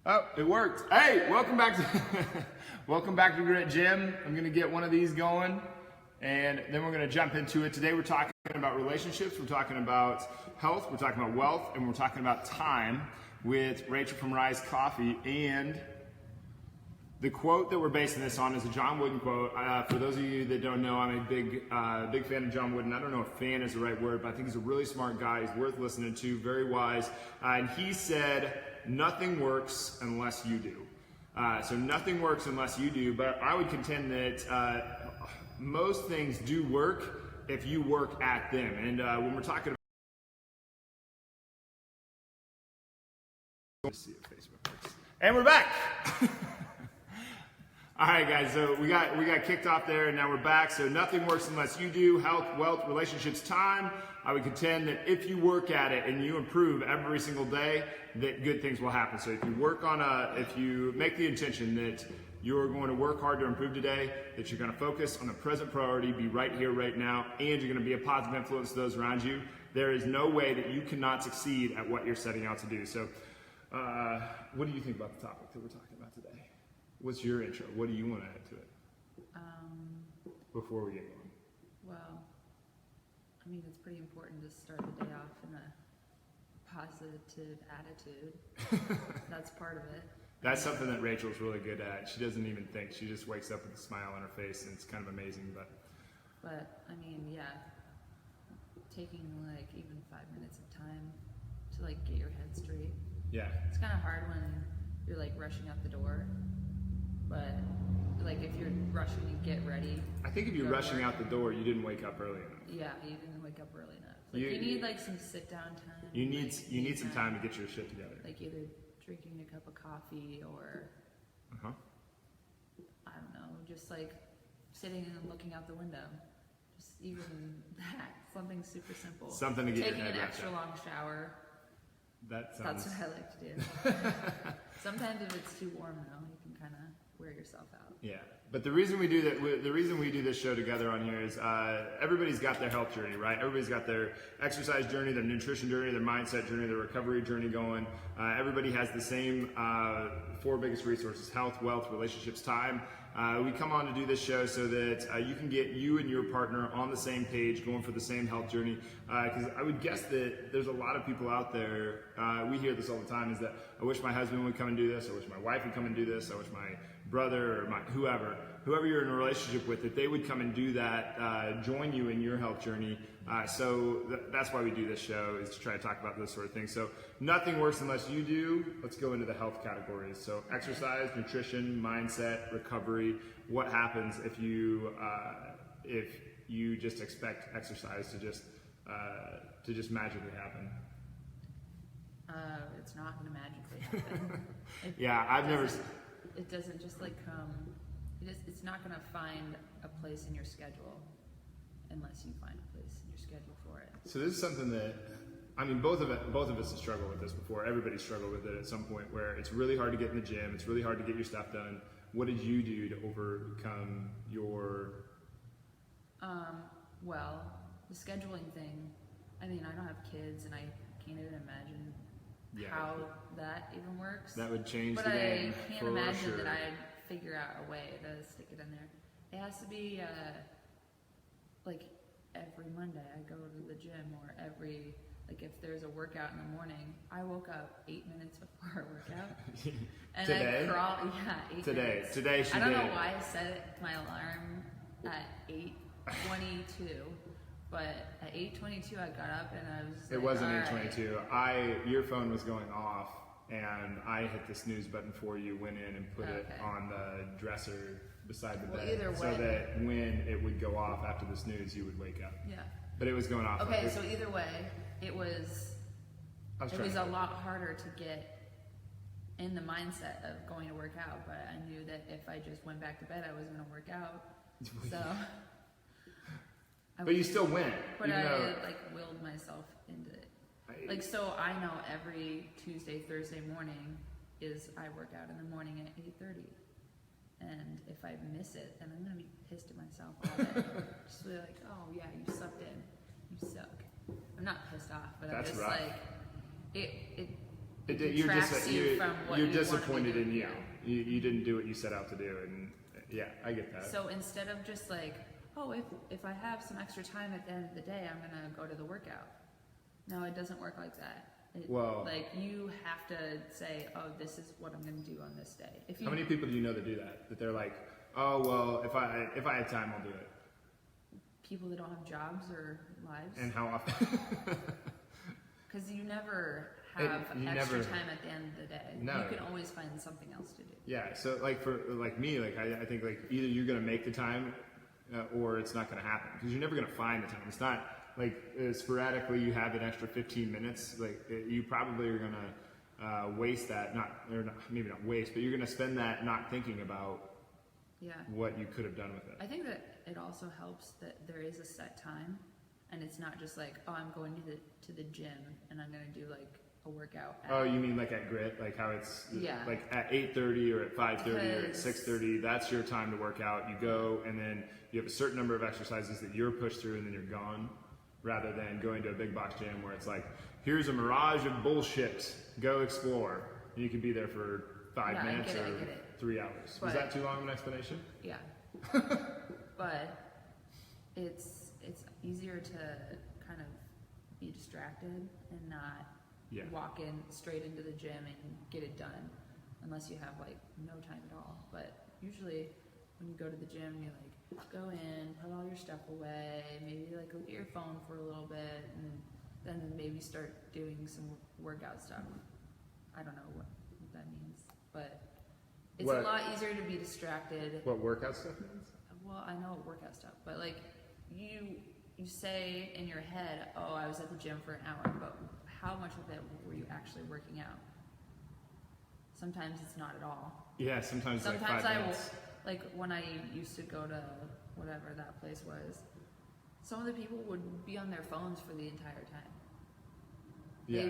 Oh, it worked. Hey, welcome back to welcome back to Grit Gym. I'm gonna get one of these going, and then we're gonna jump into it. Today we're talking about relationships, we're talking about health, we're talking about wealth, and we're talking about time with Rachael from Rise Coffee. And the quote that we're basing this on is a John Wooden quote. For those of you that don't know, I'm a big fan of John Wooden. I don't know if fan is the right word, but I think he's a really smart guy. He's worth listening to, very wise. And he said, nothing works unless you do. So nothing works unless you do, but I would contend that most things do work if you work at them. And when we're talking about, let's see if Facebook works. And we're back. All right, guys, so we got kicked off there, and now we're back. So nothing works unless you do. Health, wealth, relationships, time. I would contend that if you work at it and you improve every single day, that good things will happen. So if you work on if you make the intention that you're going to work hard to improve today, that you're going to focus on the present priority, be right here, right now, and you're going to be a positive influence to those around you, there is no way that you cannot succeed at what you're setting out to do. So what do you think about the topic that we're talking about today? What's your intro? What do you want to add to it before we get going? Well, I mean, it's pretty important to start the day off in a positive attitude. That's part of it. That's something that Rachel's really good at. She doesn't even think. She just wakes up with a smile on her face, and it's kind of amazing. But I mean, yeah, taking like even 5 minutes of time to like get your head straight. Yeah. It's kind of hard when you're like rushing out the door. But like if you're rushing to get ready, I think if you're rushing out the door, you didn't wake up early enough. Yeah, you didn't wake up early enough. Like you need like some sit down time. You need some time to get your shit together. Like either drinking a cup of coffee or I don't know, just like sitting and looking out the window. Just even that, something super simple. Something to get taking your head an wrapped extra up. long shower. That's what I like to do. Sometimes if it's too warm though, you can kind of wear yourself out. Yeah, but the reason we do that, the reason we do this show together on here is everybody's got their health journey, right? Everybody's got their exercise journey, their nutrition journey, their mindset journey, their recovery journey going. Everybody has the same four biggest resources: health, wealth, relationships, time. We come on to do this show so that you can get you and your partner on the same page, going for the same health journey. Because I would guess that there's a lot of people out there, we hear this all the time, is that I wish my husband would come and do this, I wish my wife would come and do this, I wish my brother or whoever you're in a relationship with, that they would come and do that, join you in your health journey. So that's why we do this show, is to try to talk about this sort of thing. So nothing works unless you do. Let's go into the health categories. So exercise, nutrition, mindset, recovery. What happens if you just expect exercise to just magically happen? It's not going to magically happen. It doesn't just like come. It's not going to find a place in your schedule unless you find a place in your schedule for it. So this is something that, I mean, both of us have struggled with this before. Everybody struggled with it at some point, where it's really hard to get in the gym. It's really hard to get your stuff done. What did you do to overcome your? Well, the scheduling thing. I mean, I don't have kids, and I can't even imagine how that even works. That would change but the game. I can't imagine that I'd figure out a way to stick it in there. It has to be like every Monday I go to the gym, or like if there's a workout in the morning, I woke up 8 minutes before a workout. And Today? I crawl, 8 minutes. Today she I don't did. know why I set my alarm at 8:22. But at 8:22, I got up and I was. It like, wasn't right. 8:22. Your phone was going off, and I hit the snooze button for you. Went in and put it on the dresser beside the bed, so that when it would go off after the snooze, you would wake up. Yeah. But it was going off. Okay, so either way, it was a lot harder to get in the mindset of going to work out. But I knew that if I just went back to bed, I wasn't going to work out. So. But you still went. But I willed myself into it. So I know every Tuesday, Thursday morning I work out in the morning at 8:30. And if I miss it, then I'm gonna be pissed at myself all day. Just be like, oh yeah, you sucked in. You suck. I'm not pissed off, but I'm just like, it detracts you from what you're you want to be disappointed in doing. you. Yeah. You didn't do what you set out to do, and yeah, I get that. So instead of just like, oh, if I have some extra time at the end of the day, I'm gonna go to the workout. No, it doesn't work like that. Like you have to say, oh, this is what I'm gonna do on this day. How many people do you know that do that? That they're like, oh well, if I have time, I'll do it. People that don't have jobs or lives. And how often? Because you never have extra time at the end of the day. No. You can always find something else to do. Yeah. So for me, I think either you're gonna make the time, or it's not gonna happen because you're never gonna find the time. It's not like sporadically you have an extra 15 minutes. You probably are gonna waste that. Maybe not waste, but you're gonna spend that not thinking about. Yeah. What you could have done with it. I think that it also helps that there is a set time, and it's not just like, oh, I'm going to the gym and I'm going to do like a workout. Oh, you mean like at Grit, like how it's like at 8:30 or at 5:30 or at 6:30? That's your time to work out. You go and then you have a certain number of exercises that you're pushed through, and then you're gone. Rather than going to a big box gym where it's like, here's a mirage of bullshit. Go explore. And you could be there for 5 minutes or 3 hours. Was that too long of an explanation? Yeah. But it's easier to kind of be distracted and not walk in straight into the gym and get it done unless you have like no time at all. But usually when you go to the gym, you like go in, put all your stuff away, maybe like look at your phone for a little bit, and then maybe start doing some workout stuff. I don't know what that means, but it's a lot easier to be distracted. What workout stuff means? Well, I know workout stuff, but like you say in your head, oh, I was at the gym for an hour, but how much of it were you actually working out? Sometimes it's not at all. Yeah, sometimes like 5 minutes. Like when I used to go to whatever that place was, some of the people would be on their phones for the entire time. Yeah.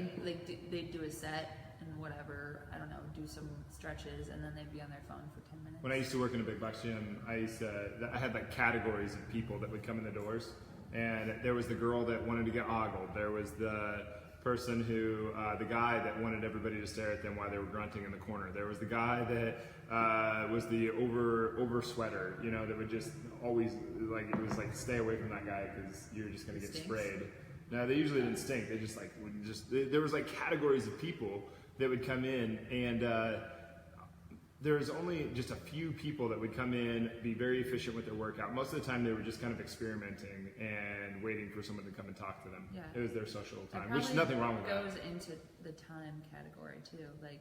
They'd do a set and whatever, I don't know, do some stretches, and then they'd be on their phone for 10 minutes. When I used to work in a big box gym, I had like categories of people that would come in the doors, and there was the girl that wanted to get ogled. There was the person who, the guy that wanted everybody to stare at them while they were grunting in the corner. There was the guy that was the over sweater, that would just always it was like stay away from that guy because you're just going to get sprayed. No, they usually didn't stink. They just there was like categories of people that would come in, and there was only just a few people that would come in, be very efficient with their workout. Most of the time they were just kind of experimenting and waiting for someone to come and talk to them. Yeah. It was their social time, which is nothing wrong with that. It goes into the time category too. Like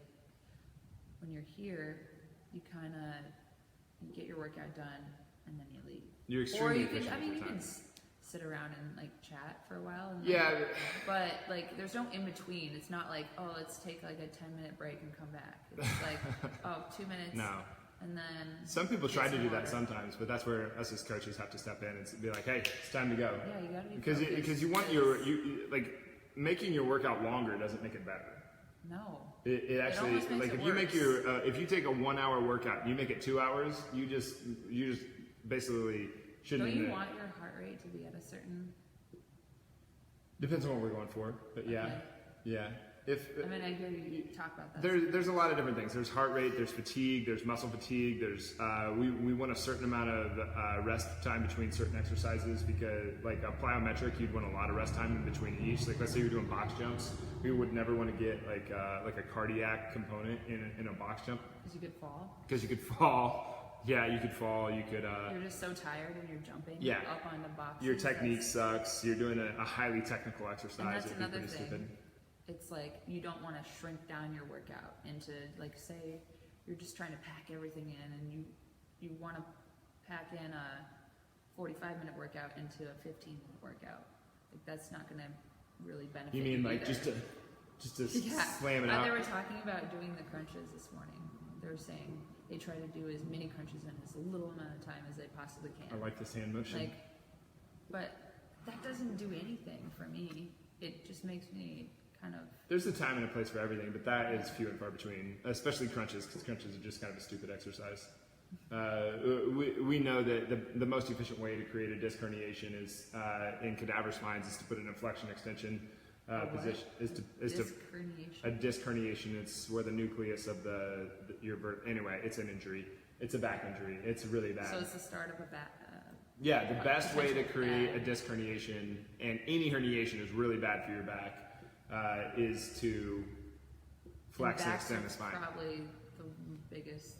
when you're here, you kind of get your workout done and then you leave. You're extremely efficient with your you time. can sit around and like chat for a while. And but like there's no in between. It's not like, oh, let's take like a 10-minute break and come back. It's like, oh, 2 minutes. No. And then some people try to do that sometimes, but that's where us as coaches have to step in and be like, hey, it's time to go. Yeah, you gotta be because you want making your workout longer doesn't make it better. No. It actually like if you make if you take a 1 hour workout and you make it 2 hours, you just basically shouldn't. Don't you want your heart rate to be at a certain? Depends on what we're going for, but yeah. I hear you talk about that. There's a lot of different things. There's heart rate, there's fatigue, there's muscle fatigue, there's we want a certain amount of rest time between certain exercises because like a plyometric, you'd want a lot of rest time in between each. Like let's say you're doing box jumps, we would never want to get like a cardiac component in a box jump. Because you could fall. Because you could fall. Yeah, you could fall. You could. You're just so tired when you're jumping. Up on the box. Your technique sucks. You're doing a highly technical exercise. And that's another thing. Stupid. It's like you don't want to shrink down your workout into like say you're just trying to pack everything in and you want to pack in a 45-minute workout into a 15-minute workout. Like that's not going to really benefit. You mean like either. just to slam it out? They were talking about doing the crunches this morning. They were saying they try to do as many crunches in as little amount of time as they possibly can. I like this hand motion. But that doesn't do anything for me. It just makes me kind of... There's a time and a place for everything, but that is few and far between, especially crunches, because crunches are just kind of a stupid exercise. We know that the most efficient way to create a disc herniation is in cadaver spines is to put an flexion extension position is to Disc herniation. a disc herniation. It's where the nucleus of anyway, it's an injury. It's a back injury. It's really bad. So it's the start of a back. Yeah, the best way to create a disc herniation, and any herniation is really bad for your back, is to flex and extend the spine. Probably the biggest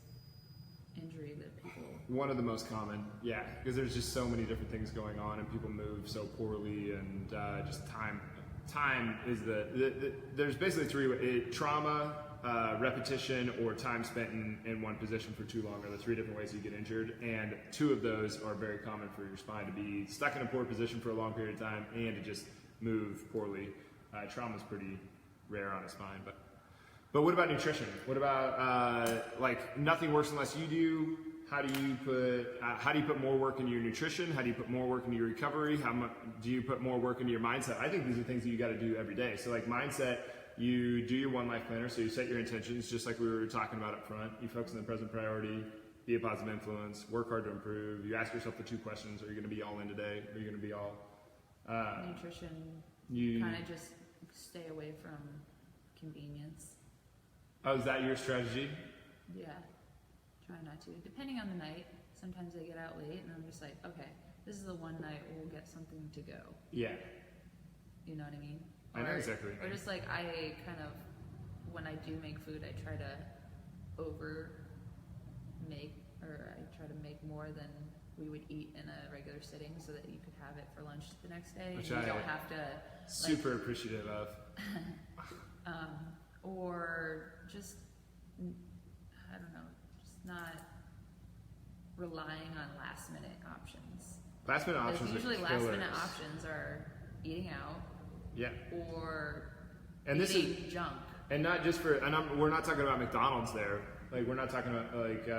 injury that people. One of the most common, yeah, because there's just so many different things going on, and people move so poorly, and just time. Time is there's basically three: trauma, repetition, or time spent in one position for too long are the three different ways you get injured, and two of those are very common for your spine: to be stuck in a poor position for a long period of time and to just move poorly. Trauma is pretty rare on a spine, but what about nutrition? What about like nothing works unless you do? How do you put more work into your nutrition? How do you put more work into your recovery? How much do you put more work into your mindset? I think these are things that you got to do every day. So like mindset, you do your one life planner. So you set your intentions, just like we were talking about up front. You focus on the present priority, be a positive influence, work hard to improve. You ask yourself the two questions: are you going to be all in today? Are you going to be all Nutrition. You kind of just stay away from convenience. Oh, is that your strategy? Yeah. Try not to. Depending on the night, sometimes I get out late and I'm just like, okay, this is the one night we'll get something to go. Yeah. You know what I mean? I know exactly. Or just like I kind of, when I do make food, I try to I try to make more than we would eat in a regular sitting so that you could have it for lunch the next day. Which and you don't have to. Super appreciative of. Or just, I don't know, just not relying on last minute options. Last minute options usually are last killers. minute options are eating out. Yeah. Or eating junk. And not just for, we're not talking about McDonald's there. Like we're not talking about like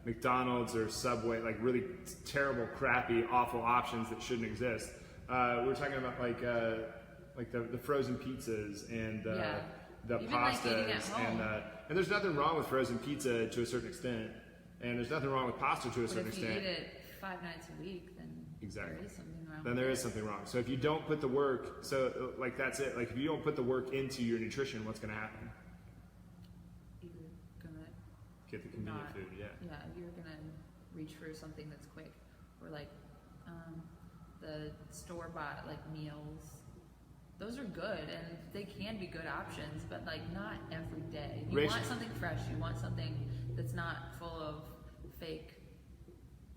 McDonald's or Subway, like really terrible, crappy, awful options that shouldn't exist. We're talking about like the frozen pizzas and the even pastas, like and there's nothing wrong with frozen pizza to a certain extent, and there's nothing wrong with pasta to a certain extent. If you eat it 5 nights a week, then exactly. there is something wrong. Then there is something wrong. So if you don't put the work, like that's it. Like if you don't put the work into your nutrition, what's going to happen? You're gonna get the convenient food. Yeah. Yeah, you're gonna reach for something that's quick, or like the store bought like meals. Those are good, and they can be good options, but like not every day. You want something fresh. You want something that's not full of fake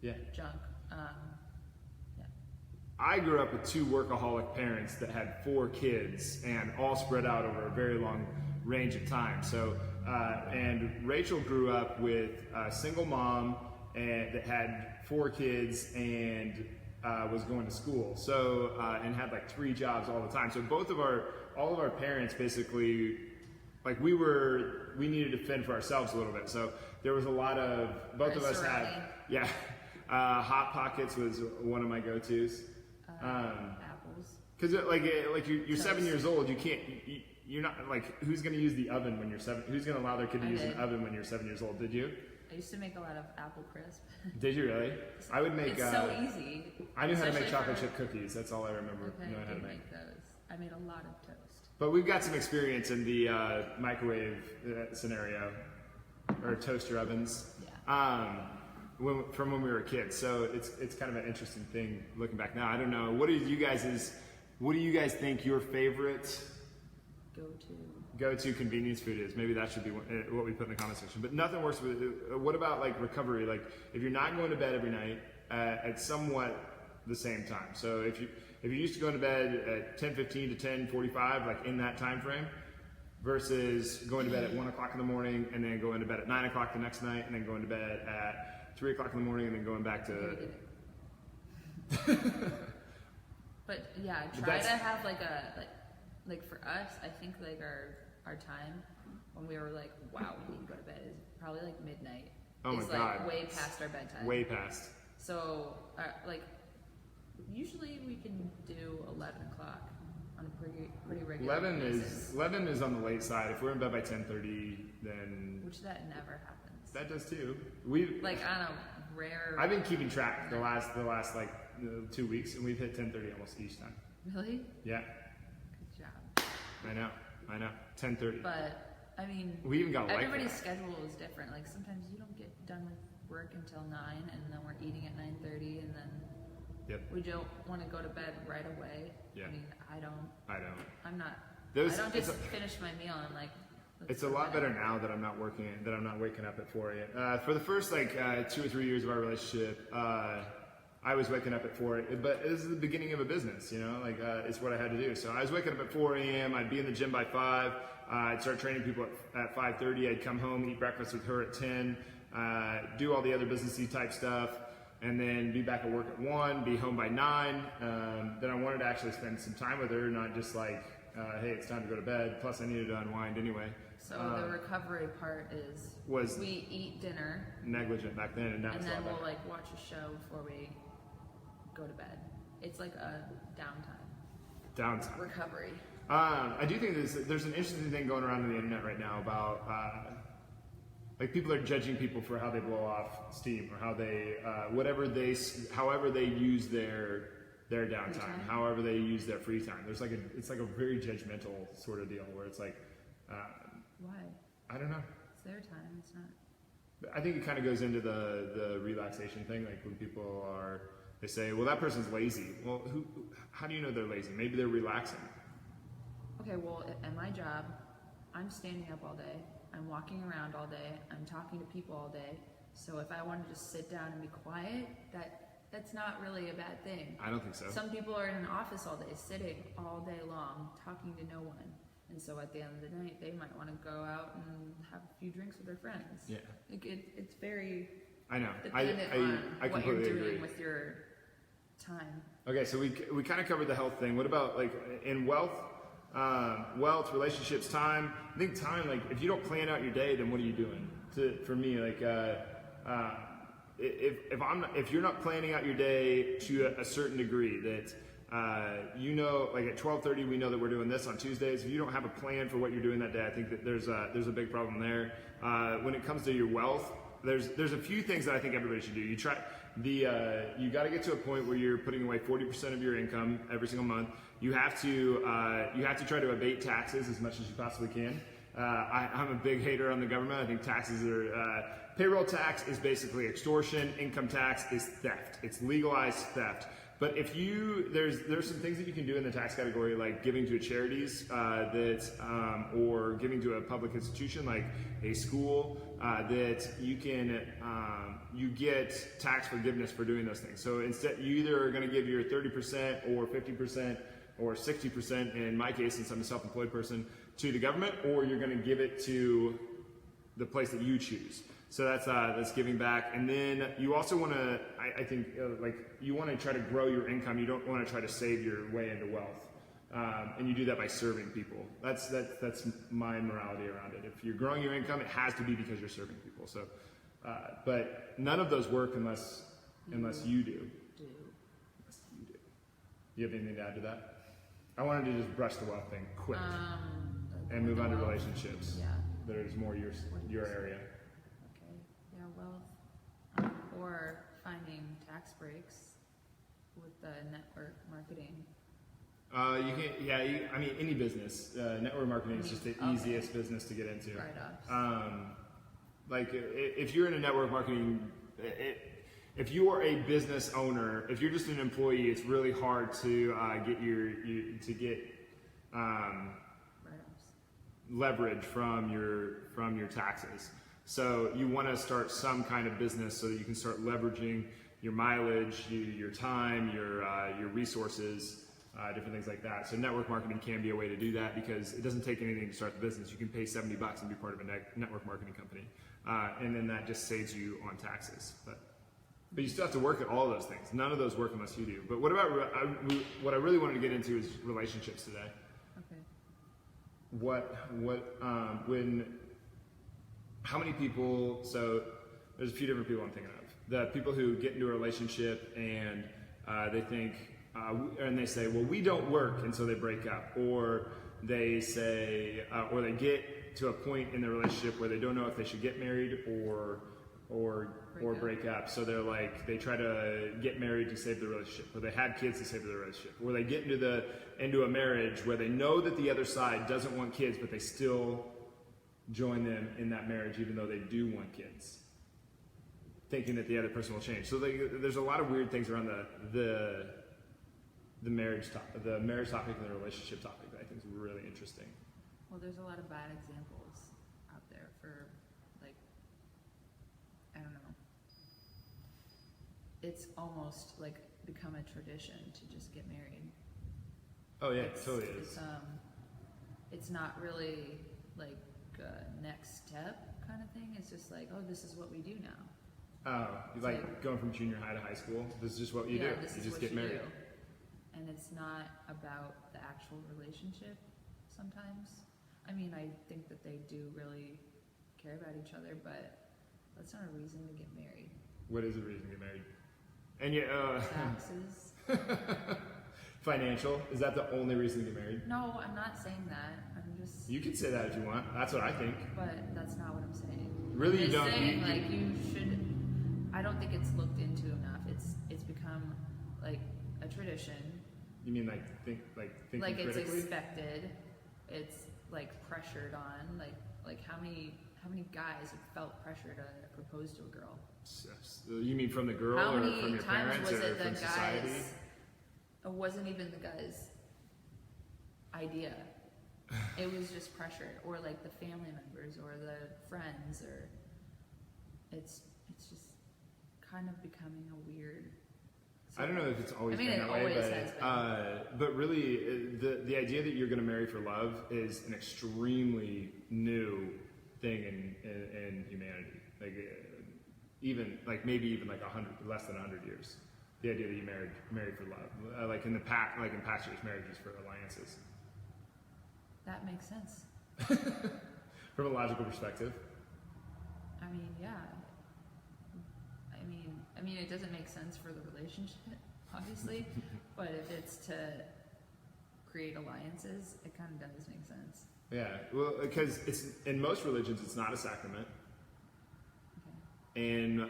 junk. Yeah. I grew up with 2 workaholic parents that had 4 kids, and all spread out over a very long range of time. So, and Rachael grew up with a single mom that had 4 kids and was going to school, so and had like 3 jobs all the time. So all of our parents basically, like we needed to fend for ourselves a little bit. So there was a lot of both of us had Hot Pockets was one of my go-tos. Apples. Because like you're 7 years old, you're not like, who's going to use the oven when you're 7? Who's going to allow their kid to use an oven when you're 7 years old? Did you? I used to make a lot of apple crisp. Did you really? I would make. It's so easy. I knew how to make chocolate chip cookies. That's all I remember. Okay, Know how to make those. I made a lot of toast. But we've got some experience in the microwave scenario, or toaster ovens. Yeah. From when we were kids. So it's kind of an interesting thing looking back now. I don't know. What do you guys think your favorite go-to convenience food is? Maybe that should be what we put in the comment section. But nothing worse with what about like recovery? Like if you're not going to bed every night at somewhat the same time. So if you used to go to bed at 10:15 to 10:45, like in that time frame, versus going to bed at 1 o'clock in the morning and then going to bed at 9 o'clock the next night and then going to bed at 3 o'clock in the morning and then going back to. But yeah, try to have like for us, I think like our time when we were like, wow, we need to go to bed is probably like midnight. Oh my God. Way past our bedtime. Way past. So like usually we can do 11 o'clock on a pretty regular basis. 11 is on the late side. If we're in bed by 10:30, then which that never happens. That does too. We like on a rare. I've been keeping track the last like 2 weeks, and we've hit 10:30 almost each time. Really? Yeah. Good job. I know. 10:30. But I mean, We even got everybody's schedule is different. Like sometimes you don't get done with work until 9, and then we're eating at 9:30, and then we don't want to go to bed right away. Yeah. I mean, I don't. I'm not. I don't just finish my meal and like. It's a lot better now that I'm not working, that I'm not waking up at 4 a.m. For the first 2 or 3 years of our relationship, I was waking up at 4 a.m. But this is the beginning of a business, it's what I had to do. So I was waking up at 4 a.m. I'd be in the gym by 5. I'd start training people at 5:30. I'd come home, eat breakfast with her at 10, do all the other businessy type stuff, and then be back at work at 1, be home by 9. Then I wanted to actually spend some time with her, not just hey, it's time to go to bed. Plus, I needed to unwind anyway. So the recovery part was we eat dinner. Negligent back then, and now it's a lot better. We'll watch a show before we go to bed. It's like a downtime. Recovery. I do think there's an interesting thing going around on the internet right now about people are judging people for how they blow off steam or how they however they use their downtime, however they use their free time. It's like a very judgmental sort of deal where it's like. Why? I don't know. It's their time. It's not. I think it kind of goes into the relaxation thing. Like when people they say, well, that person's lazy. Well, how do you know they're lazy? Maybe they're relaxing. Okay, well, at my job, I'm standing up all day. I'm walking around all day. I'm talking to people all day. So if I want to just sit down and be quiet, that's not really a bad thing. I don't think so. Some people are in an office all day, sitting all day long, talking to no one. And so at the end of the night, they might want to go out and have a few drinks with their friends. Yeah. It's very dependent on what you're doing with your time. Okay, so we kind of covered the health thing. What about in wealth, relationships, time? I think time, if you don't plan out your day, then what are you doing? For me, if you're not planning out your day to a certain degree that. At 12:30 we know that we're doing this on Tuesdays. If you don't have a plan for what you're doing that day, I think that there's a big problem there. When it comes to your wealth, there's a few things that I think everybody should do. You got to get to a point where you're putting away 40% of your income every single month. You have to try to abate taxes as much as you possibly can. I'm a big hater on the government. I think taxes are payroll tax is basically extortion. Income tax is theft. It's legalized theft. But if there's some things that you can do in the tax category, like giving to charities or giving to a public institution like a school, that you can you get tax forgiveness for doing those things. So instead, you either are going to give your 30% or 50% or 60%, in my case, since I'm a self-employed person, to the government, or you're going to give it to the place that you choose. So that's giving back, and then you also want to, I think, you want to try to grow your income. You don't want to try to save your way into wealth, and you do that by serving people. That's my morality around it. If you're growing your income, it has to be because you're serving people. So, but none of those work unless you do. Unless you do. You have anything to add to that? I wanted to just brush the wealth thing quick and move on to relationships. Yeah. That is more your area. Wealth, or finding tax breaks with the network marketing. You can't. Any business. Network marketing is just the easiest business to get into. If you're in a network marketing, if you are a business owner, if you're just an employee, it's really hard to get leverage from your taxes. So you want to start some kind of business so that you can start leveraging your mileage, your time, your resources, different things like that. So network marketing can be a way to do that because it doesn't take anything to start the business. You can pay $70 and be part of a network marketing company, and then that just saves you on taxes. But you still have to work at all of those things. None of those work unless you do. But what I really wanted to get into is relationships today. Okay. How many people, so there's a few different people I'm thinking of. The people who get into a relationship and they think, and they say, well, we don't work, and so they break up. Or they say, or they get to a point in the relationship where they don't know if they should get married or or break up. So they're like, they try to get married to save the relationship, or they have kids to save the relationship, or they get into a marriage where they know that the other side doesn't want kids, but they still join them in that marriage even though they do want kids, thinking that the other person will change. So there's a lot of weird things around the marriage topic, and the relationship topic that I think is really interesting. Well, there's a lot of bad examples out there for, like, I don't know. It's almost like become a tradition to just get married. Oh yeah, it totally is. It's not really like a next step kind of thing. It's just like, oh, this is what we do now. Oh, like going from junior high to high school. This is just what you do. You just get married. And it's not about the actual relationship sometimes. I mean, I think that they do really care about each other, but that's not a reason to get married. What is a reason to get married? And yeah, taxes. Financial. Is that the only reason to get married? No, I'm not saying that. I'm just. You can say that if you want. That's what I think. But that's not what I'm saying. Really, I'm you don't. Saying, you should. I don't think it's looked into enough. It's become like a tradition. You mean thinking like it's critically? Expected. It's like pressured on. Like how many guys have felt pressure to propose to a girl? You mean from the girl how or many from your times parents was or it from the society? guys? It wasn't even the guy's idea. It was just pressured, or like the family members or the friends, or it's just kind of becoming a weird. I don't know if it's always been that way, always has been. But really, the idea that you're going to marry for love is an extremely new thing in humanity. Maybe even less than 100 years. The idea that you married for love, in past years, marriages for alliances. That makes sense. From a logical perspective. I mean, yeah. I mean, it doesn't make sense for the relationship, obviously, but if it's to create alliances, it kind of does make sense. Yeah, well, because it's in most religions, it's not a sacrament. Okay. And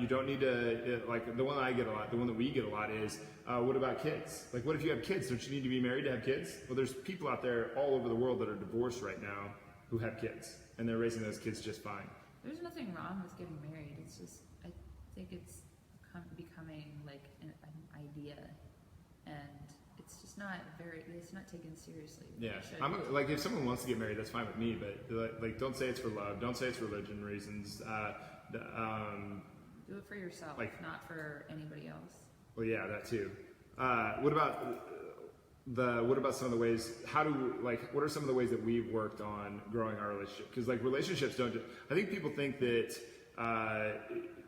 you don't need to, the one I get a lot, the one that we get a lot is, what about kids? Like, what if you have kids? Don't you need to be married to have kids? Well, there's people out there all over the world that are divorced right now who have kids, and they're raising those kids just fine. There's nothing wrong with getting married. It's just, I think it's becoming like an idea, and it's just not taken seriously. Yeah, if someone wants to get married, that's fine with me, but don't say it's for love. Don't say it's for religion reasons. Do it for yourself, not for anybody else. Well, yeah, that too. What about some of the ways? What are some of the ways that we've worked on growing our relationship? Because relationships don't. I think people think that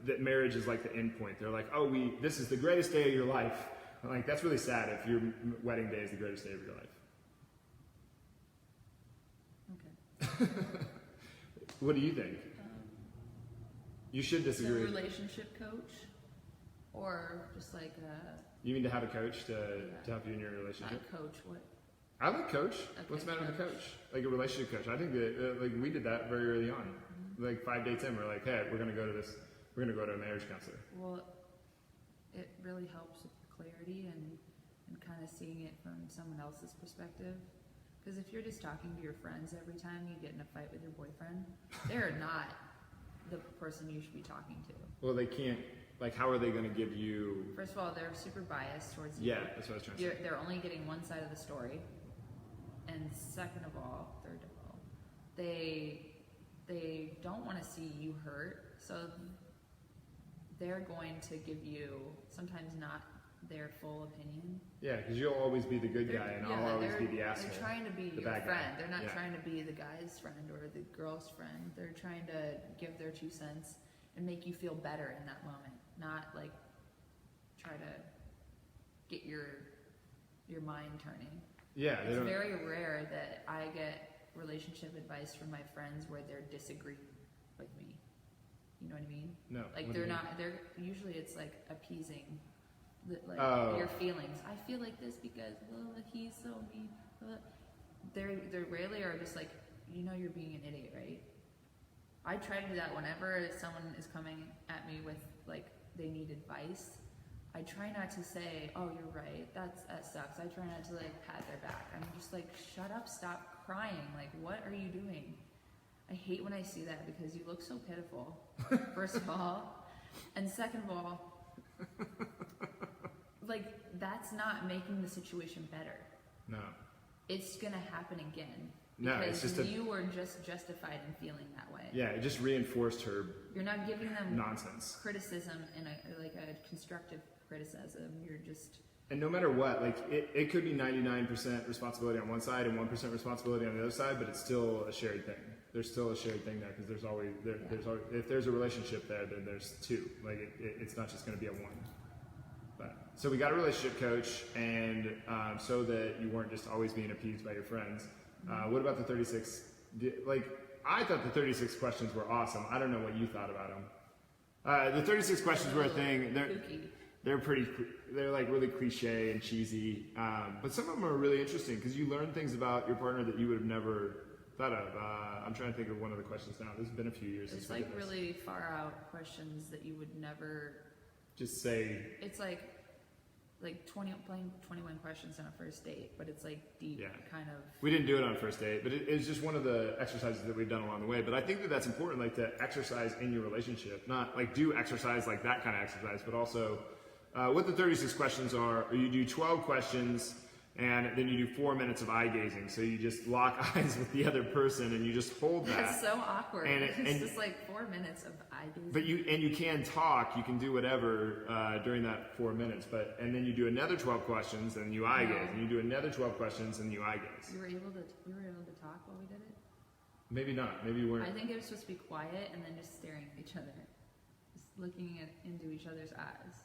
that marriage is like the end point. They're like, oh, this is the greatest day of your life. That's really sad if your wedding day is the greatest day of your life. Okay. What do you think? You should disagree. A relationship coach, or just You mean to have a coach to help you in your relationship? Not coach. What? I like coach. Okay, What's the matter with a coach? Like a relationship coach. I think that we did that very early on. Mm-hmm. 5 dates in, we're like, hey, we're gonna go to this. We're gonna go to a marriage counselor. Well, it really helps with clarity and kind of seeing it from someone else's perspective. Because if you're just talking to your friends every time you get in a fight with your boyfriend, they're not the person you should be talking to. Well, they can't. How are they going to give you? First of all, they're super biased towards you. Yeah, that's what I was trying to say. They're only getting one side of the story. And third of all, they don't want to see you hurt, so they're going to give you sometimes not their full opinion. Yeah, because you'll always be the good guy, and I'll always be the asshole. They're trying to be your friend. Guy. They're not trying to be the guy's friend or the girl's friend. They're trying to give their 2 cents and make you feel better in that moment, not try to get your mind turning. Yeah, it's very rare that I get relationship advice from my friends where they're disagreeing with me. You know what I mean? No. They're usually it's appeasing your feelings. I feel like this because he's so mean. They rarely are just you're being an idiot, right? I try to do that whenever someone is coming at me with like they need advice. I try not to say, "Oh, you're right. That sucks." I try not to like pat their back. I'm just like, "Shut up! Stop crying! Like, what are you doing?" I hate when I see that because you look so pitiful. First of all, and second of all, like that's not making the situation better. No. It's gonna happen again. No, it's just you were just justified in feeling that way. Yeah, it just reinforced her. You're not giving them nonsense criticism and a constructive criticism. You're just. And no matter what, like it could be 99% responsibility on one side and 1% responsibility on the other side, but it's still a shared thing. There's still a shared thing there because there's always if there's a relationship there, then there's two. Like it's not just going to be a one. But so we got a relationship coach, and so that you weren't just always being appeased by your friends. What about the 36? Like, I thought the 36 questions were awesome. I don't know what you thought about them. The 36 questions were a thing. They're like really cliche and cheesy. But some of them are really interesting because you learn things about your partner that you would have never thought of. I'm trying to think of one of the questions now. This has been a few years since we did this. It's like really far out questions that you would never just say. It's like 21 questions on a first date, but it's like deep kind of. We didn't do it on a first date, but it's just one of the exercises that we've done along the way. But I think that that's important, like to exercise in your relationship, not like do exercise like that kind of exercise, but also what the 36 questions are. You do 12 questions, and then you do 4 minutes of eye gazing. So you just lock eyes with the other person, and you just hold that. That's so awkward. It's just like 4 minutes of eye gazing. But you can talk, you can do whatever during that 4 minutes. And then you do another 12 questions, and you eye gaze, and you do another 12 questions, and you eye gaze. You were able to talk while we did it. Maybe not. Maybe you weren't. I think it was supposed to be quiet and then just staring at each other, just looking into each other's eyes.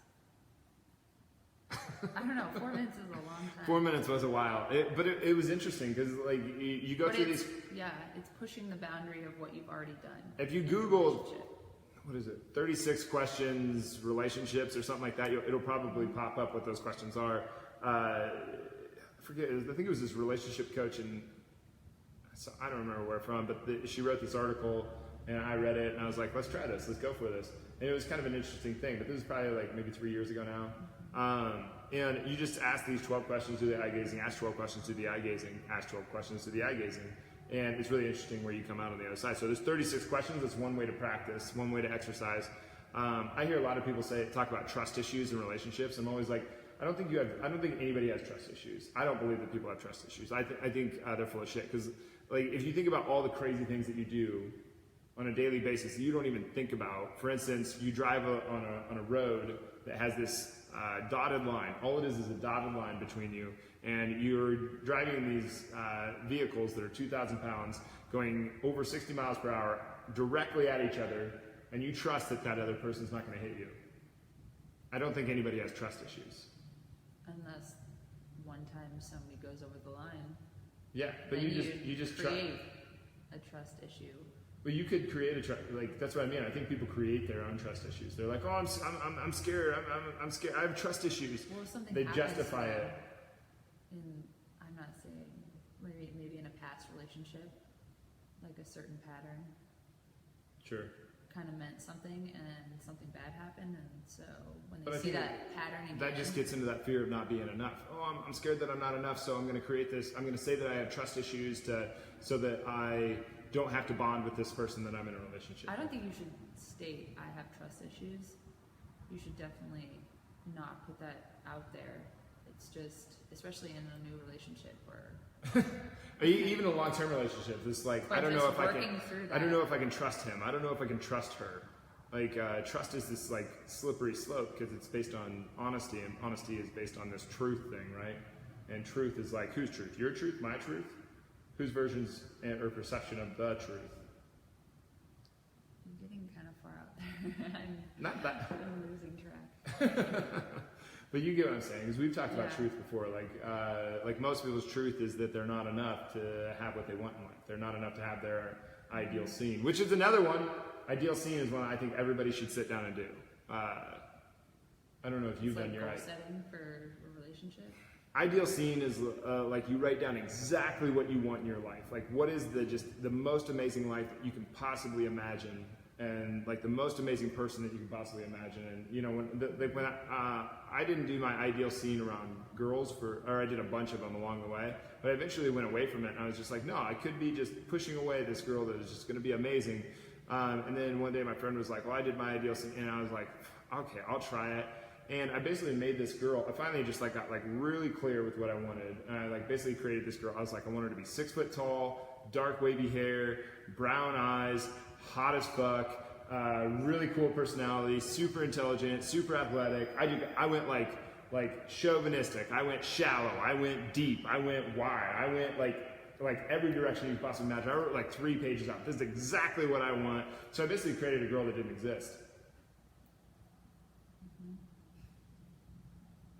I don't know. 4 minutes is a long time. 4 minutes was a while, but it was interesting because like you go through these. Yeah, it's pushing the boundary of what you've already done. If you Google, what is it, 36 questions relationships or something like that, it'll probably pop up what those questions are. I forget. I think it was this relationship coach, and I don't remember where from, but she wrote this article, and I read it, and I was like, let's try this. Let's go for this. And it was kind of an interesting thing, but this is probably like maybe 3 years ago now. And you just ask these 12 questions, do the eye gazing, ask 12 questions, do the eye gazing, ask 12 questions, do the eye gazing. And it's really interesting where you come out on the other side. So there's 36 questions. That's one way to practice, one way to exercise. I hear a lot of people talk about trust issues in relationships. I'm always like, I don't think anybody has trust issues. I don't believe that people have trust issues. I think they're full of shit. Because like, if you think about all the crazy things that you do on a daily basis that you don't even think about. For instance, you drive on a road that has this dotted line. All it is a dotted line between you, and you're driving these vehicles that are 2,000 pounds going over 60 miles per hour directly at each other, and you trust that other person's not going to hit you. I don't think anybody has trust issues. Unless one time somebody goes over the line. Yeah, but you just create a trust issue. But you could create that's what I mean. I think people create their own trust issues. They're like, oh, I'm scared. I'm scared. I have trust issues. Well, something they justify it. I'm not saying maybe in a past relationship, like a certain pattern. Sure. Kind of meant something, and something bad happened, and so when they see that pattern again, that just gets into that fear of not being enough. Oh, I'm scared that I'm not enough, so I'm going to create this. I'm going to say that I have trust issues so that I don't have to bond with this person that I'm in a relationship with. I don't think you should state I have trust issues. You should definitely not put that out there. It's just, especially in a new relationship or even a long-term relationship. It's like I don't know if I can trust him. I don't know if I can trust her. Like trust is this like slippery slope because it's based on honesty, and honesty is based on this truth thing, right? And truth is like whose truth? Your truth? My truth? Whose versions or perception of the truth? I'm getting kind of far out there. I'm losing track. But you get what I'm saying, because we've talked about truth before. Like most people's truth is that they're not enough to have what they want in life. They're not enough to have their ideal scene, which is another one. Ideal scene is one I think everybody should sit down and do. I don't know if you've done your goal setting for a relationship. Ideal scene is like you write down exactly what you want in your life. Like what is the most amazing life that you can possibly imagine, and like the most amazing person that you can possibly imagine. And you know, when I didn't do my ideal scene around girls or I did a bunch of them along the way, but I eventually went away from it. And I was just like, no, I could be just pushing away this girl that is just going to be amazing. And then one day my friend was like, well, I did my ideal scene, and I was like, okay, I'll try it. And I basically made this girl, I finally just like got like really clear with what I wanted. And I like basically created this girl. I was like, I want her to be 6 foot tall, dark wavy hair, brown eyes, hot as fuck, really cool personality, super intelligent, super athletic. I went like chauvinistic. I went shallow. I went deep. I went wide. I went like every direction you could possibly imagine. I wrote like 3 pages out. This is exactly what I want. So I basically created a girl that didn't exist.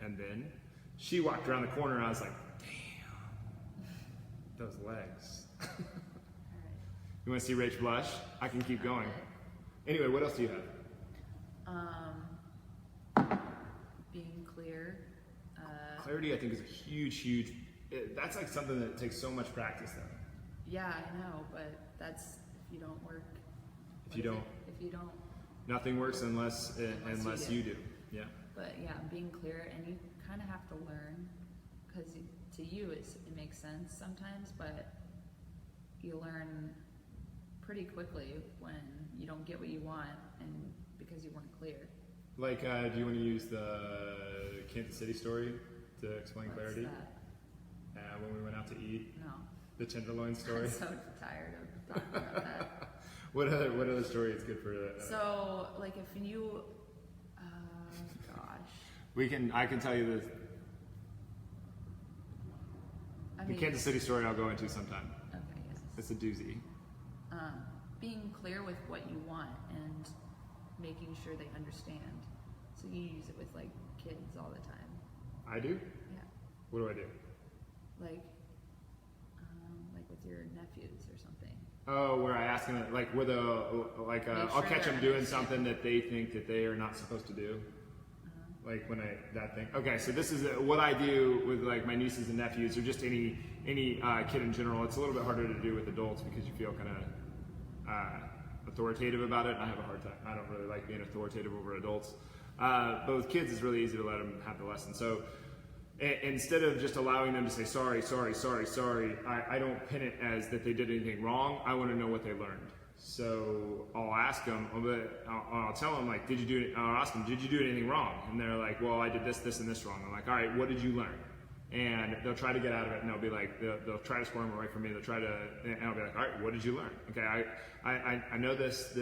And then she walked around the corner and I was like, damn, those legs. You want to see Rach blush? I can keep going. Anyway, what else do you have? Being clear. Clarity, I think, is a huge, that's like something that takes so much practice though. Yeah, I know, but that's if you don't work. If you don't. Nothing works unless you do. Yeah. But yeah, being clear, and you kind of have to learn, because to you it makes sense sometimes, but you learn pretty quickly when you don't get what you want, and because you weren't clear. Like, do you want to use the Kansas City story to explain clarity? That? When we went out to eat? No. The tenderloin story? I'm so tired of talking about that. What other story is good for So, like, if you... I can tell you this. The Kansas City story I'll go into sometime. Okay, yes. It's a doozy. Being clear with what you want and making sure they understand. So you use it with like kids all the time. I do? Yeah. What do I do? Like with your nephews or something. Oh, where I ask them, like, I'll catch them doing something that they think that they are not supposed to do. Like that thing. Okay, so this is what I do with like my nieces and nephews, or just any kid in general. It's a little bit harder to do with adults because you feel kind of authoritative about it. I have a hard time. I don't really like being authoritative over adults. But with kids, it's really easy to let them have the lesson. So instead of just allowing them to say sorry, I don't pin it as that they did anything wrong. I want to know what they learned. So I'll ask them, I'll tell them, like, I'll ask them, did you do anything wrong? And they're like, well, I did this, and this wrong. I'm like, all right, what did you learn? And they'll try to get out of it, and they'll be like, they'll try to squirm away from me. They'll try to, and I'll be like, all right, what did you learn? Okay, I know this.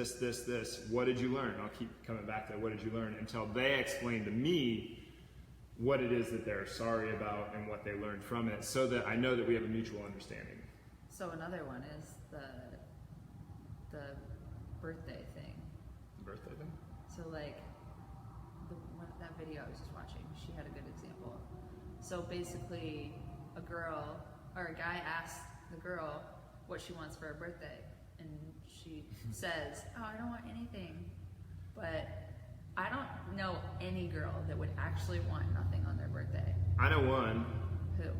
What did you learn? I'll keep coming back to what did you learn until they explain to me what it is that they're sorry about and what they learned from it, so that I know that we have a mutual understanding. So another one is the birthday thing. The birthday thing? So like that video I was just watching, she had a good example. So basically a girl or a guy asks the girl what she wants for her birthday, and she says, oh, I don't want anything. But I don't know any girl that would actually want nothing on their birthday. I know one. Who?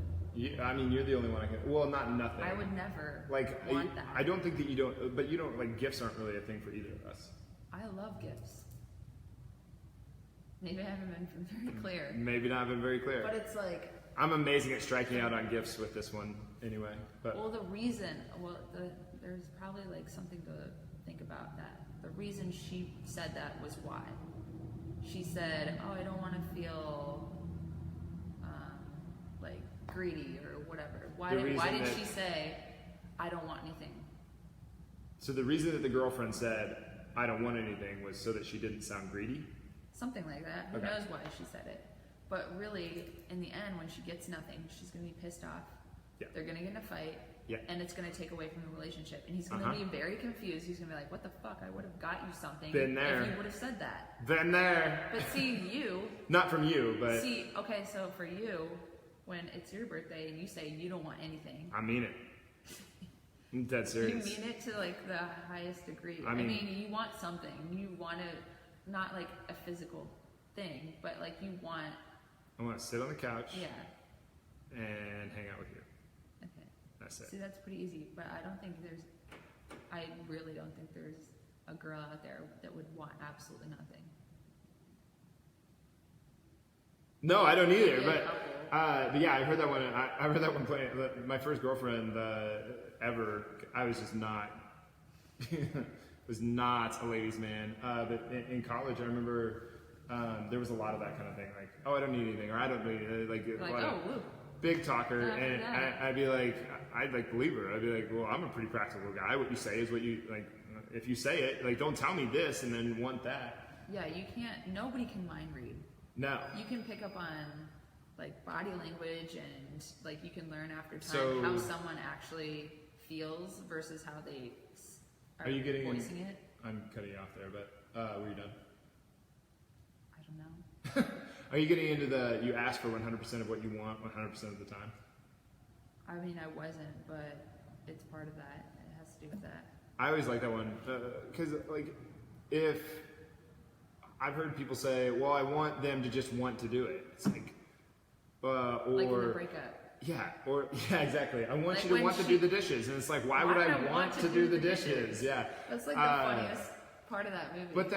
I mean, you're the only one I can. Well, not nothing. I would never want that. I don't think that you don't. But you don't like gifts aren't really a thing for either of us. I love gifts. Maybe I haven't been very clear. Maybe not been very clear. But it's like I'm amazing at striking out on gifts with this one. Anyway, but there's probably like something to think about that. The reason she said that was why. She said, "Oh, I don't want to feel." Like greedy or whatever. Why did she say, I don't want anything? So the reason that the girlfriend said, I don't want anything was so that she didn't sound greedy? Something like that. Who knows why she said it. But really, in the end, when she gets nothing, she's going to be pissed off. Yeah. They're going to get in a fight. Yeah. And it's going to take away from the relationship. And he's going to be very confused. He's going to be like, what the fuck? I would have got you something Been there. if you would have said that. Been there. But see, you... Not from you, but... See, okay, so for you... When it's your birthday and you say you don't want anything. I mean it. I'm dead serious. You mean it to like the highest degree. I mean you want something. You want to, not like a physical thing, but like you want. I want to sit on the couch. Yeah. and hang out with you. Okay. That's it. See, that's pretty easy, but I really don't think there's a girl out there that would want absolutely nothing. No, I don't either. Maybe a couple. But yeah, I heard that one. I heard that one playing. My first girlfriend ever. I was just not. was not a ladies' man. But in college, I remember there was a lot of that kind of thing. Like, oh, I don't need anything, or I don't need anything. Like woo. Big talker, and yeah. I'd be like, I'd like believe her. I'd be like, well, I'm a pretty practical guy. What you say is what you like. If you say it, like, don't tell me this and then want that. Yeah, you can't. Nobody can mind read. No. You can pick up on like body language and like you can learn after time how someone actually feels versus how they are you getting voicing it. I'm cutting you off there, but were you done? I don't know. Are you getting into you ask for 100% of what you want 100% of the time? I mean, I wasn't, but it's part of that. It has to do with that. I always like that one because like if I've heard people say, well, I want them to just want to do it. It's like, or like in the breakup. Yeah, exactly. I want like you to want to do the dishes, and it's like, why would I want to do the dishes? Yeah, that's like the funniest part of that movie. But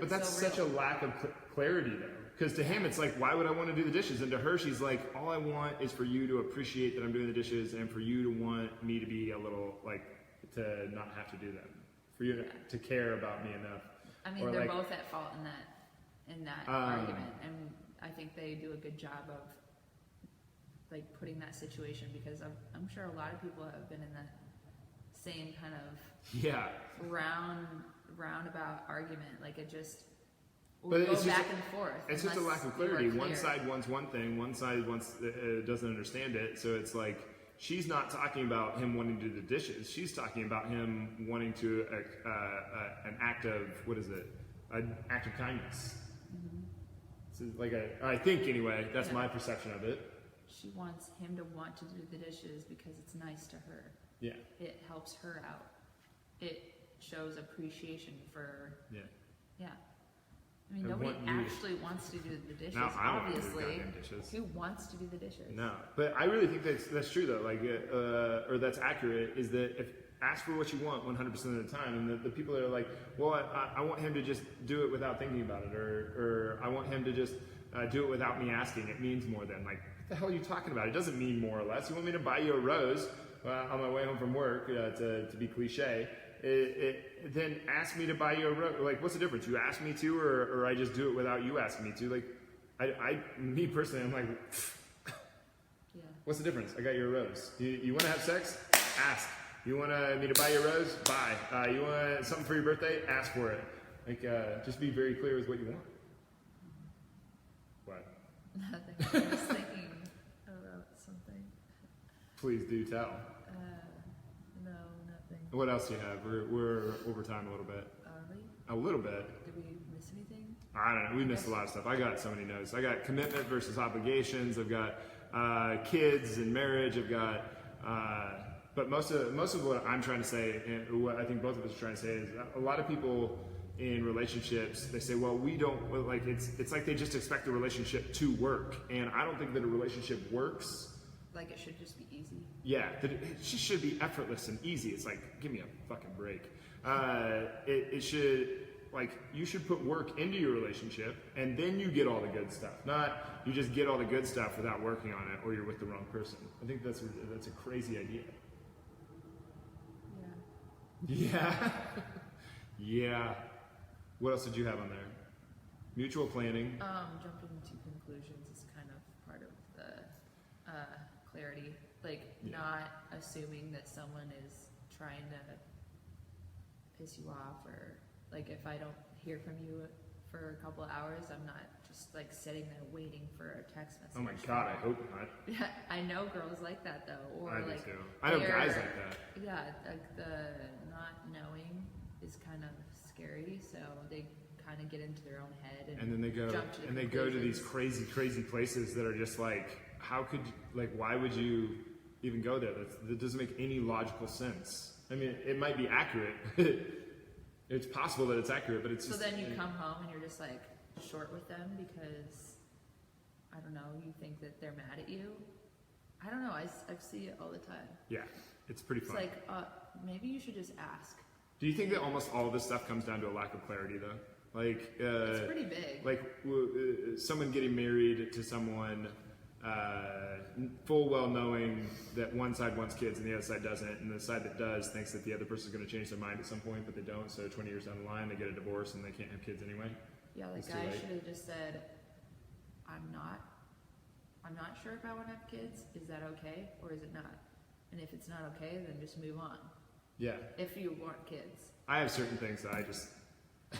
that's such a lack of clarity though. Because to him, it's like, why would I want to do the dishes? And to her, she's like, all I want is for you to appreciate that I'm doing the dishes, and for you to want me to be a little like to not have to do them, for you to care about me enough. I mean, they're both at fault in that argument, and I think they do a good job of like putting that situation because I'm sure a lot of people have been in that same kind of roundabout argument. Like it just go back and forth. It's just a lack of clarity. One side wants one thing, one side doesn't understand it. So it's like she's not talking about him wanting to do the dishes. She's talking about him wanting to an act of an act of kindness. Mm-hmm. So like I think anyway. That's my perception of it. She wants him to want to do the dishes because it's nice to her. Yeah. It helps her out. It shows appreciation for. Yeah. Yeah. I mean, nobody actually wants to do the dishes. No, I don't obviously. Want to do the dishes. Who wants to do the dishes? No, but I really think that's true though. Like, or that's accurate. Is that if ask for what you want 100% of the time, and the people that are like, well, I want him to just do it without thinking about it, or I want him to just do it without me asking. It means more than like, what the hell are you talking about? It doesn't mean more or less. You want me to buy you a rose on my way home from work to be cliche. Then ask me to buy you a rose. Like, what's the difference? You ask me to, or I just do it without you asking me to. Like, me personally, I'm like, yeah. What's the difference? I got you a rose. You want to have sex? Ask. You want me to buy you a rose? Buy. You want something for your birthday? Ask for it. Like, just be very clear with what you want. What? Nothing. I was thinking about something. Please do tell. No, nothing. What else do you have? We're over time a little bit. Are we? A little bit. Did we miss anything? I don't know. We missed a lot of stuff. I got so many notes. I got commitment versus obligations. I've got kids and marriage. I've got. But most of what I'm trying to say, and what I think both of us are trying to say, is a lot of people in relationships, they say, well, we don't, like, it's like they just expect the relationship to work. And I don't think that a relationship works. Like it should just be easy. Yeah, that it just should be effortless and easy. It's like, give me a fucking break. It should, like, you should put work into your relationship and then you get all the good stuff. Not you just get all the good stuff without working on it or you're with the wrong person. I think that's a crazy idea. Yeah. Yeah. What else did you have on there? Mutual planning. Jumping to conclusions is kind of part of the clarity. Like, not assuming that someone is trying to piss you off, or like if I don't hear from you for a couple of hours, I'm not just like sitting there waiting for a text message. Oh my god, I hope not. Yeah, I know girls like that though. Or I do like too. I know guys like that. Yeah, like the not knowing is kind of scary, so they kind of get into their own head and then they go jump to and they go to these crazy places that are just like, how could you, like, why would you even go there? That doesn't make any logical sense. I mean, it might be accurate. It's possible that it's accurate, but it's so just, then you come home and you're just like short with them because I don't know, you think that they're mad at you, I don't know. I see it all the time. Yeah, it's pretty It's fun. like, maybe you should just ask. Do you think that almost all of this stuff comes down to a lack of clarity, though? Like, It's pretty big. like someone getting married to someone, full well knowing that one side wants kids and the other side doesn't, and the side that does thinks that the other person's going to change their mind at some point, but they don't. So 20 years down the line, they get a divorce and they can't have kids anyway. Yeah, the It's too guy late. should have just said, I'm not sure if I want to have kids. Is that okay or is it not? And if it's not okay, then just move on. Yeah. If you want kids. I have certain things that I just...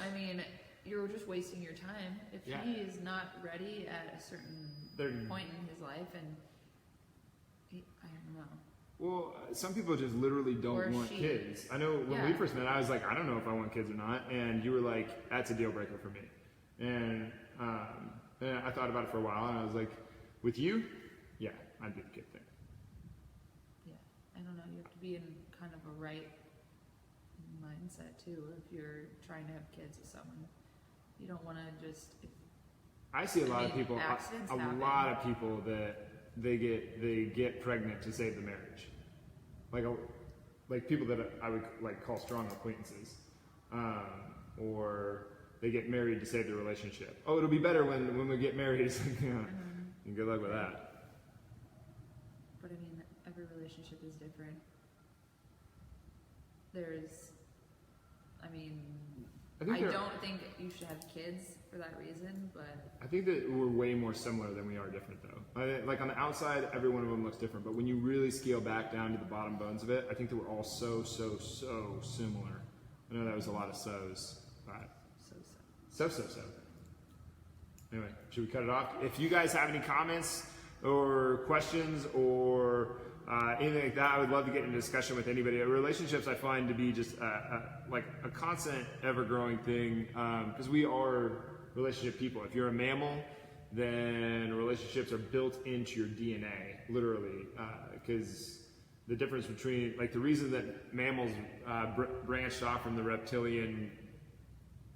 I mean, you're just wasting your time. If Yeah. he is not ready at a certain point in his life, and I don't know. Well, some people just literally don't Or want she. kids. I know when we Yeah. first met, I was like, I don't know if I want kids or not. And you were like, that's a deal breaker for me. And I thought about it for a while, and I was like, with you, yeah, I'd do the kid thing. Yeah, I don't know. You have to be in kind of a right mindset too. If you're trying to have kids with someone, you don't want to just. I see a lot of people, accidents a happen. lot of people that they get pregnant to save the marriage, like people that I would like call strong acquaintances, or they get married to save the relationship. Oh, it'll be better when we get married. It's like, yeah, and good luck with that. But I mean, every relationship is different. I don't think you should have kids for that reason, but I think that we're way more similar than we are different, though. Like on the outside, every one of them looks different, but when you really scale back down to the bottom bones of it, I think that we're all so similar. I know that was a lot of so's, but so. Anyway, should we cut it off? If you guys have any comments or questions or anything like that, I would love to get into discussion with anybody. Relationships I find to be just like a constant, ever-growing thing, because we are relationship people. If you're a mammal, then relationships are built into your DNA, literally, because the difference between, like the reason that mammals branched off from the reptilian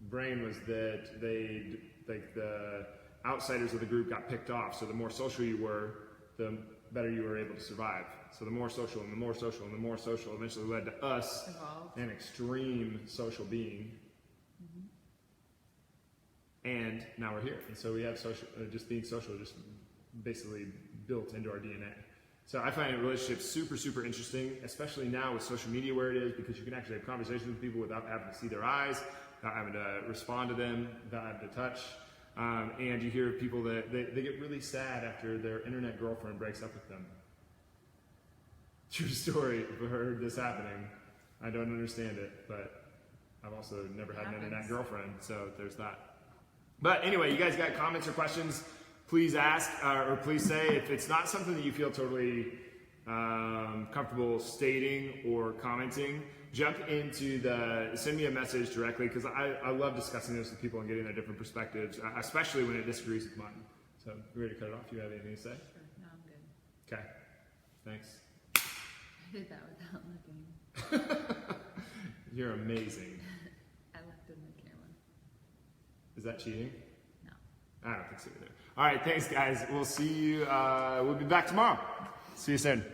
brain was that they, like the outsiders of the group got picked off, so the more social you were, the better you were able to survive. So the more social and the more social and the more social eventually led to us, evolved. an extreme social being. And now we're here. And so we have social, just being social, just basically built into our DNA. So I find relationships super interesting, especially now with social media where it is, because you can actually have conversations with people without having to see their eyes, without having to respond to them, without having to touch. And you hear people that they get really sad after their internet girlfriend breaks up with them. True story. I've heard this happening. I don't understand it, but I've also never had an internet girlfriend, so there's that. But anyway, you guys got comments or questions, please ask, or please say. If it's not something that you feel totally comfortable stating or commenting, jump into send me a message directly, because I love discussing this with people and getting their different perspectives, especially when it disagrees with mine. So, you ready to cut it off? Do you have anything to say? Sure, no, I'm good. Okay, thanks. I did that without looking. You're amazing. I looked in the camera. Is that cheating? No. I don't think so either. All right, thanks guys. We'll see you. We'll be back tomorrow. See you soon.